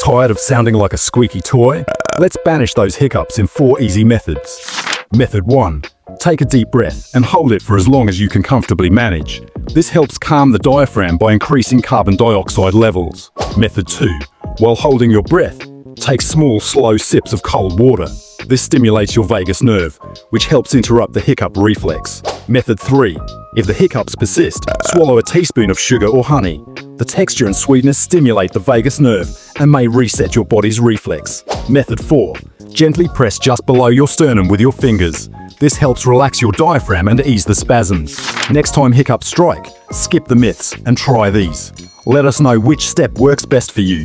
Tired of sounding like a squeaky toy? Let's banish those hiccups in 4 easy methods. Method 1. Take a deep breath and hold it for as long as you can comfortably manage. This helps calm the diaphragm by increasing carbon dioxide levels. Method 2. While holding your breath, take small, slow sips of cold water. This stimulates your vagus nerve, which helps interrupt the hiccup reflex. Method 3. If the hiccups persist, swallow a teaspoon of sugar or honey. The texture and sweetness stimulate the vagus nerve and may reset your body's reflex. Method 4. Gently press just below your sternum with your fingers. This helps relax your diaphragm and ease the spasms. Next time hiccups strike, skip the myths and try these. Let us know which step works best for you.